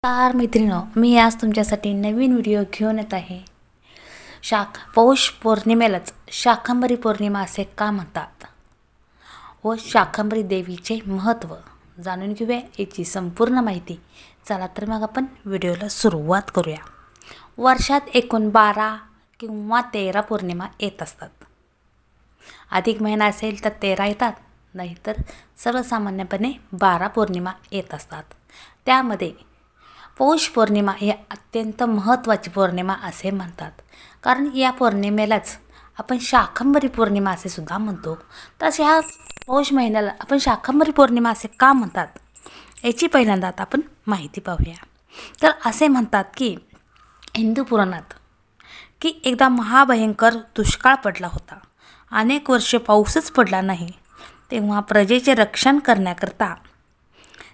मैत्रिणो, मी आज तुमच्यासाठी नवीन व्हिडिओ घेऊन येत आहे. पौष पौर्णिमेलाच शाकंभरी पौर्णिमा असे का म्हणतात व शाकंभरी देवीचे महत्त्व जाणून घेऊया याची संपूर्ण माहिती. चला तर मग आपण व्हिडिओला सुरुवात करूया. वर्षात एकूण 12 किंवा 13 पौर्णिमा येत असतात. अधिक महिना असेल तर 13 येतात, नाहीतर सर्वसामान्यपणे 12 पौर्णिमा येत असतात. त्यामध्ये पौष पौर्णिमा ही अत्यंत महत्त्वाची पौर्णिमा असे म्हणतात, कारण या पौर्णिमेलाच आपण शाकंभरी पौर्णिमा असे सुद्धा म्हणतो. तसे ह्या पौष महिन्याला आपण शाकंभरी पौर्णिमा असे का म्हणतात याची पहिल्यांदा आता आपण माहिती पाहूया. तर असे म्हणतात की हिंदू पुराणात की एकदा महाभयंकर दुष्काळ पडला होता. अनेक वर्षे पाऊसच पडला नाही. तेव्हा प्रजेचे रक्षण करण्याकरता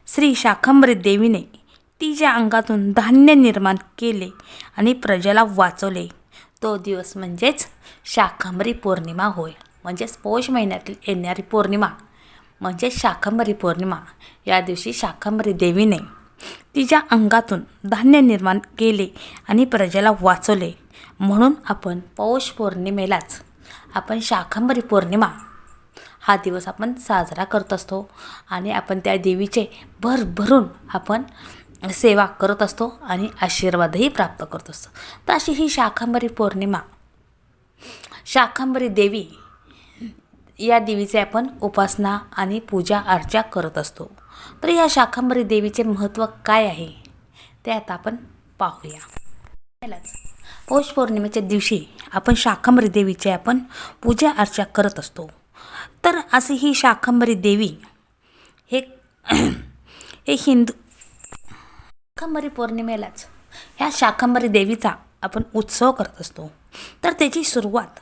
श्री शाकंभरी देवीने तिच्या अंगातून धान्य निर्माण केले आणि प्रजेला वाचवले. तो दिवस म्हणजेच शाकंभरी पौर्णिमा होय. म्हणजेच पौष महिन्यातील येणारी पौर्णिमा म्हणजे शाकंभरी पौर्णिमा. या दिवशी शाकंभरी देवीने तिच्या अंगातून धान्य निर्माण केले आणि प्रजेला वाचवले, म्हणून आपण पौष पौर्णिमेलाच आपण शाकंभरी पौर्णिमा हा दिवस आपण साजरा करत असतो आणि आपण त्या देवीचे भरभरून आपण सेवा करत असतो आणि आशीर्वादही प्राप्त करत असतो. तर अशी ही शाकंभरी पौर्णिमा, शाकंभरी देवी या देवीचे आपण उपासना आणि पूजा अर्चा करत असतो. तर या शाकंभरी देवीचे महत्त्व काय आहे ते आता आपण पाहूया. पहिलाच पौष पौर्णिमेच्या दिवशी आपण शाकंभरी देवीचे आपण पूजा अर्चा करत असतो. तर अशी ही शाकंभरी देवी हे शाकंभरी पौर्णिमेलाच ह्या शाकंभरी देवीचा आपण उत्सव करत असतो. तर त्याची सुरुवात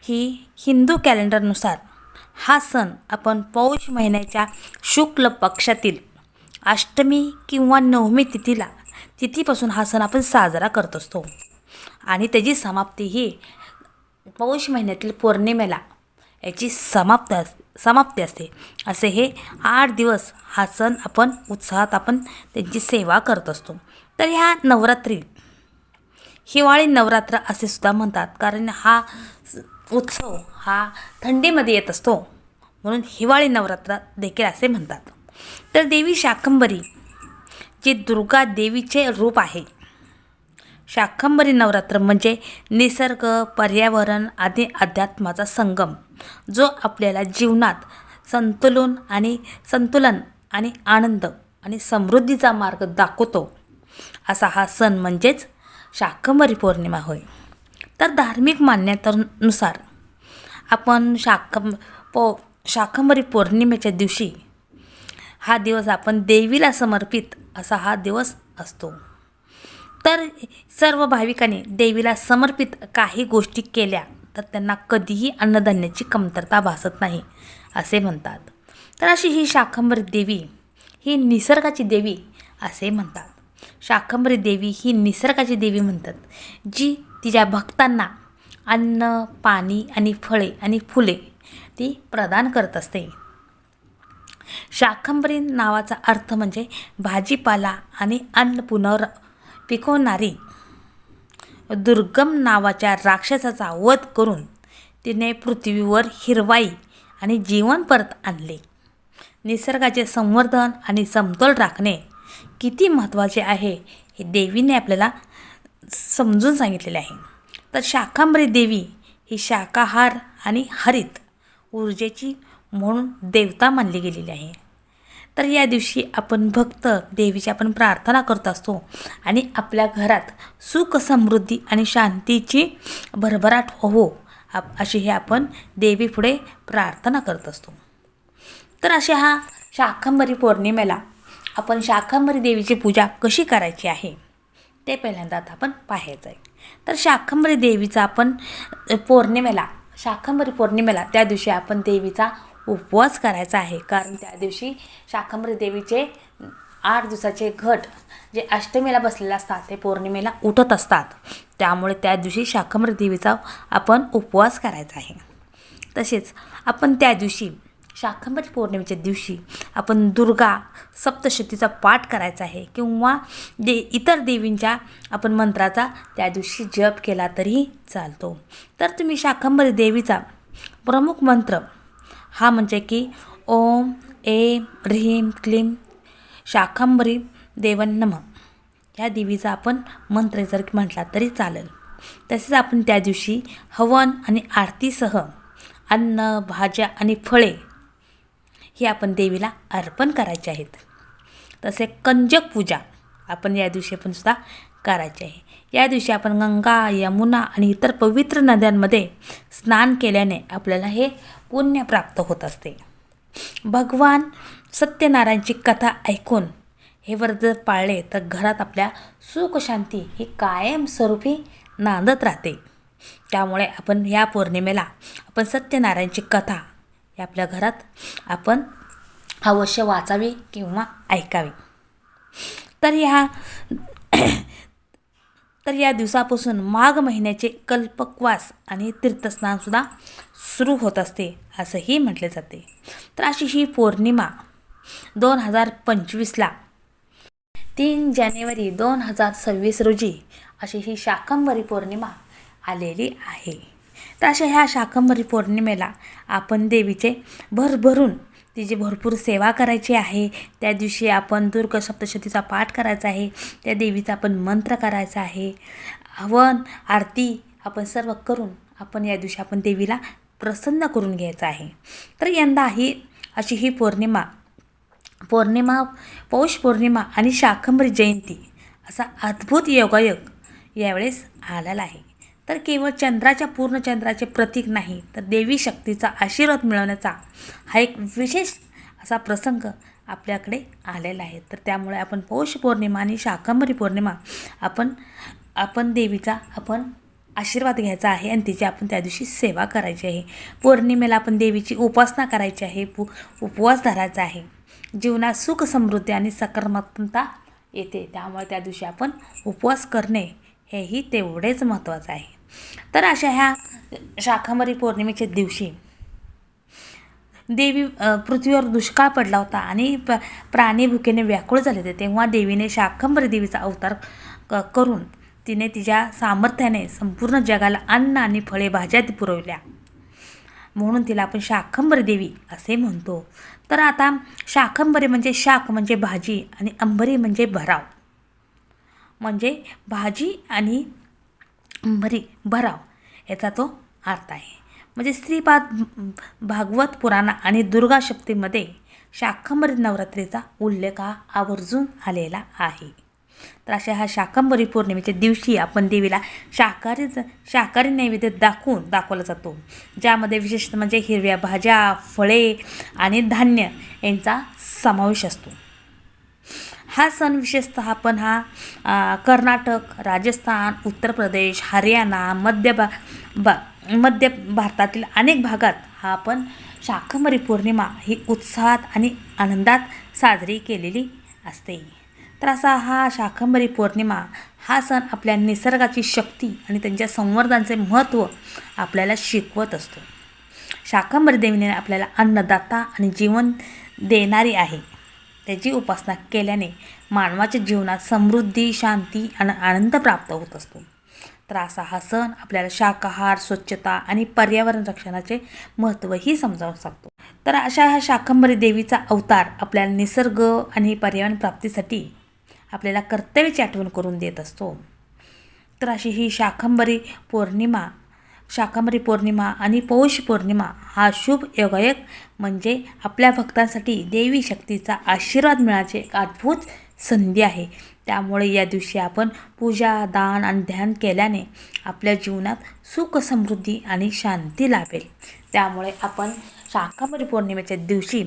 ही हिंदू कॅलेंडरनुसार हा सण आपण पौष महिन्याच्या शुक्ल पक्षातील अष्टमी किंवा नवमी तिथीपासून हा सण आपण साजरा करत असतो आणि त्याची समाप्ती ही पौष महिन्यातील पौर्णिमेला याची समाप्ती असते. असे हे 8 दिवस हा सण आपण उत्साहात आपण त्यांची सेवा करत असतो. तर ह्या नवरात्री हिवाळी नवरात्र असे सुद्धा म्हणतात, कारण हा उत्सव हा थंडीमध्ये येत असतो, म्हणून हिवाळी नवरात्र देखील असे म्हणतात. तर देवी शाकंभरी जी दुर्गा देवीचे रूप आहे. शाकंभरी नवरात्र म्हणजे निसर्ग, पर्यावरण आणि अध्यात्माचा संगम, जो आपल्याला जीवनात संतुलन आणि आनंद आणि समृद्धीचा मार्ग दाखवतो. असा हा सण म्हणजेच शाकंभरी पौर्णिमा होय. तर धार्मिक मान्यतेनुसार आपण शाकंभरी पौर्णिमेच्या दिवशी हा दिवस आपण देवीला समर्पित असा हा दिवस असतो. तर सर्व भाविकांनी देवीला समर्पित काही गोष्टी केल्या तर त्यांना कधीही अन्नधान्याची कमतरता भासत नाही असे म्हणतात. तर अशी ही शाकंभरी देवी ही निसर्गाची देवी असे म्हणतात. शाकंभरी देवी ही निसर्गाची देवी म्हणतात, जी तिच्या भक्तांना अन्न, पाणी आणि फळे आणि फुले ती प्रदान करत असते. शाकंभरी नावाचा अर्थ म्हणजे भाजीपाला आणि अन्न पिकवणारी. दुर्गम नावाच्या राक्षसाचा वध करून तिने पृथ्वीवर हिरवाई आणि जीवन परत आणले. निसर्गाचे संवर्धन आणि समतोल राखणे किती महत्त्वाचे आहे हे देवीने आपल्याला समजून सांगितलेले आहे. तर शाकंभरी देवी ही शाकाहार आणि हरित ऊर्जेची म्हणून देवता मानली गेलेली आहे. तर या दिवशी आपण भक्त देवीची आपण प्रार्थना करत असतो आणि आपल्या घरात सुख, समृद्धी आणि शांतीची भरभराट हो अशी हे आपण देवीपुढे प्रार्थना करत असतो. तर अशा हा शाकंभरी पौर्णिमेला आपण शाकंभरी देवीची पूजा कशी करायची आहे ते पहिल्यांदा आता आपण पाहायचं आहे. तर शाकंभरी देवीचा आपण शाकंभरी पौर्णिमेला त्या दिवशी आपण देवीचा उपवास करायचा आहे, कारण त्या दिवशी शाकंभरी देवीचे 8 दिवसाचे घट जे अष्टमीला बसलेले असतात ते पौर्णिमेला उठत असतात. त्यामुळे त्या दिवशी शाकंभरी देवीचा आपण उपवास करायचा आहे. तसेच आपण त्या दिवशी शाकंभरी पौर्णिमेच्या दिवशी आपण दुर्गा सप्तशतीचा पाठ करायचा आहे किंवा इतर देवींच्या आपण मंत्राचा त्या दिवशी जप केला तरी चालतो. तर तुम्ही शाकंभरी देवीचा प्रमुख मंत्र हा म्हणजे की ओम ऐं ह्रीं क्लीं शाकंभरी देवन नमः ह्या देवीचा आपण मंत्र जर म्हटला तरी चालेल. तसेच आपण त्या दिवशी हवन आणि आरतीसह अन्न, भाज्या आणि फळे ही आपण देवीला अर्पण करायचे आहेत. तसे कंजक पूजा आपण या दिवशी पण सुद्धा करायची आहे. या दिवशी आपण गंगा, यमुना आणि इतर पवित्र नद्यांमध्ये स्नान केल्याने आपल्याला हे पुण्य प्राप्त होत असते. भगवान सत्यनारायणची कथा ऐकून हे व्रत जर पाळले तर घरात आपल्या सुख शांती ही कायमस्वरूपी नांदत राहते. त्यामुळे आपण या पौर्णिमेला आपण सत्यनारायणची कथा ही आपल्या घरात आपण अवश्य वाचावी किंवा ऐकावी. तर या दिवसापासून माघ महिन्याचे कल्पकवास आणि तीर्थस्नानसुद्धा सुरू होत असते असंही म्हटले जाते. तर अशी ही पौर्णिमा 2025ला 3 जानेवारी 2026 रोजी अशी ही शाकंभरी पौर्णिमा आलेली आहे. तर अशा ह्या शाकंभरी पौर्णिमेला आपण देवीचे भरभरून तिची भरपूर सेवा करायची आहे. त्या दिवशी आपण दुर्गा सप्तशतीचा पाठ करायचा आहे. त्या देवीचा आपण मंत्र करायचा आहे. हवन आरती आपण सर्व करून आपण या दिवशी आपण देवीला प्रसन्न करून घ्यायचं आहे. तर यंदा ही अशी ही पौर्णिमा पौष पौर्णिमा आणि शाकंभरी जयंती असा अद्भुत योगायोग यावेळेस आलेला आहे. तर केवळ पूर्ण चंद्राचे प्रतीक नाही तर देवी शक्तीचा आशीर्वाद मिळवण्याचा हा एक विशेष असा प्रसंग आपल्याकडे आलेला आहे. तर त्यामुळे आपण पौष पौर्णिमा आणि शाकंभरी पौर्णिमा आपण देवीचा आपण आशीर्वाद घ्यायचा आहे आणि तिची आपण त्या दिवशी सेवा करायची आहे. पौर्णिमेला आपण देवीची उपासना करायची आहे, उपवास धरायचा आहे. जीवनात सुख समृद्धी आणि सकारात्मकता येते. त्यामुळे त्या दिवशी आपण उपवास करणे हेही तेवढेच महत्त्वाचं आहे. तर अशा ह्या शाकंभरी पौर्णिमेच्या दिवशी देवी पृथ्वीवर दुष्काळ पडला होता आणि प्राणी भुकेने व्याकुळ झाले होते. तेव्हा देवीने शाकंभरी देवीचा अवतार करून तिने तिच्या सामर्थ्याने संपूर्ण जगाला अन्न आणि फळे भाज्या पुरवल्या. म्हणून तिला आपण शाकंभरी देवी असे म्हणतो. तर आता शाकंभरी म्हणजे शाक म्हणजे भाजी आणि अंबरी म्हणजे भराव, म्हणजे भाजी आणि अंबरी भराव याचा तो अर्थ आहे. म्हणजे श्रीपाद भागवत पुराण आणि दुर्गा शक्तीमध्ये शाकंभरी नवरात्रीचा उल्लेख हा आवर्जून आलेला आहे. तर अशा ह्या शाकंभरी पौर्णिमेच्या दिवशी आपण देवीला शाकाहारी नैवेद्य दाखवला जातो, ज्यामध्ये विशेषतः म्हणजे हिरव्या भाज्या, फळे आणि धान्य यांचा समावेश असतो. हा सण विशेषतः आपण कर्नाटक, राजस्थान, उत्तर प्रदेश, हरियाणा, मध्य भारतातील अनेक भागात हा आपण शाकंभरी पौर्णिमा ही उत्साहात आणि आनंदात साजरी केलेली असते. तर असा हा शाकंभरी पौर्णिमा हा सण आपल्या निसर्गाची शक्ती आणि त्यांच्या संवर्धनाचे महत्त्व आपल्याला शिकवत असतो. शाकंभरी देवीने आपल्याला अन्नदाता आणि जीवन देणारी आहे. त्याची उपासना केल्याने मानवाच्या जीवनात समृद्धी, शांती आणि आनंद प्राप्त होत असतो. तर असा हा सण आपल्याला शाकाहार, स्वच्छता आणि पर्यावरण रक्षणाचे महत्त्वही समजावून सांगतो. तर अशा ह्या शाकंभरी देवीचा अवतार आपल्याला निसर्ग आणि पर्यावरण प्राप्तीसाठी आपल्याला कर्तव्याची आठवण करून देत असतो. तर अशी ही शाकंभरी पौर्णिमा आणि पौष पौर्णिमा हा शुभ योगायोग म्हणजे आपल्या भक्तांसाठी देवी शक्तीचा आशीर्वाद मिळण्याची एक अद्भुत संधी आहे. त्यामुळे या दिवशी आपण पूजा, दान आणि ध्यान केल्याने आपल्या जीवनात सुख, समृद्धी आणि शांती लाभेल. त्यामुळे आपण शाकंभरी पौर्णिमेच्या दिवशी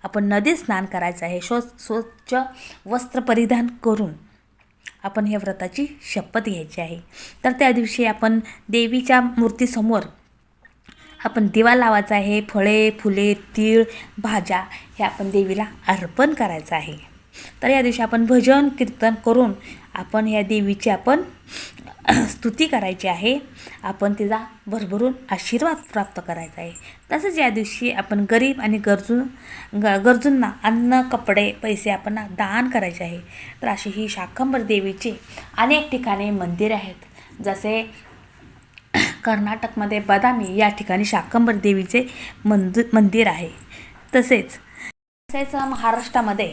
आपण नदीत स्नान करायचं आहे. स्वच्छ वस्त्र परिधान करून आपण या व्रताची शपथ घ्यायची आहे. तर त्या दिवशी आपण देवीच्या मूर्तीसमोर आपण दिवा लावायचा आहे. फळे, फुले, तीळ, भाज्या हे आपण देवीला अर्पण करायचं आहे. तर या दिवशी आपण भजन कीर्तन करून आपण या देवीची आपण स्तुती करायची आहे, आपण तिचा भरभरून आशीर्वाद प्राप्त करायचा आहे. तसंच या दिवशी आपण गरीब आणि गरजूंना अन्न कपडे पैसे आपण दान करायचे आहे. तर अशी ही शाकंभरी देवीची अनेक ठिकाणी मंदिर आहेत. जसे कर्नाटकमध्ये बदामी या ठिकाणी शाकंभरी देवीचे मंदिर आहे. तसेच महाराष्ट्रामध्ये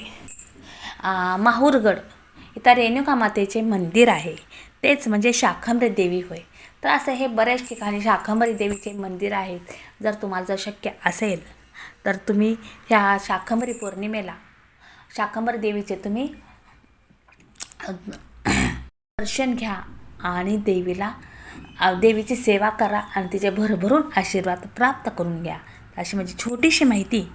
माहूरगड इथं रेणुका मातेचे मंदिर आहे, तेच म्हणजे शाकंभरी देवी होय. तर असं हे बऱ्याच ठिकाणी शाकंभरी देवीचे मंदिर आहेत. जर तुम्हाला जर शक्य असेल तर तुम्ही ह्या शाकंभरी पौर्णिमेला शाकंभरी देवीचे तुम्ही दर्शन घ्या आणि देवीची सेवा करा आणि तिचे भरभरून आशीर्वाद प्राप्त करून घ्या. अशी माझी छोटीशी माहिती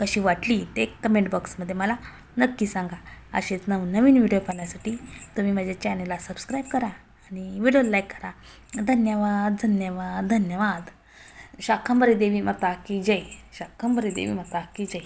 कशी वाटली ते कमेंट बॉक्समध्ये मला नक्की सांगा. असेच नवनवीन व्हिडिओ पाहण्यासाठी तुम्ही माझ्या चॅनलला सबस्क्राईब करा आणि व्हिडिओ लाईक करा. धन्यवाद धन्यवाद धन्यवाद. शाकंभरी देवी माता की जय. शाकंभरी देवी माता की जय.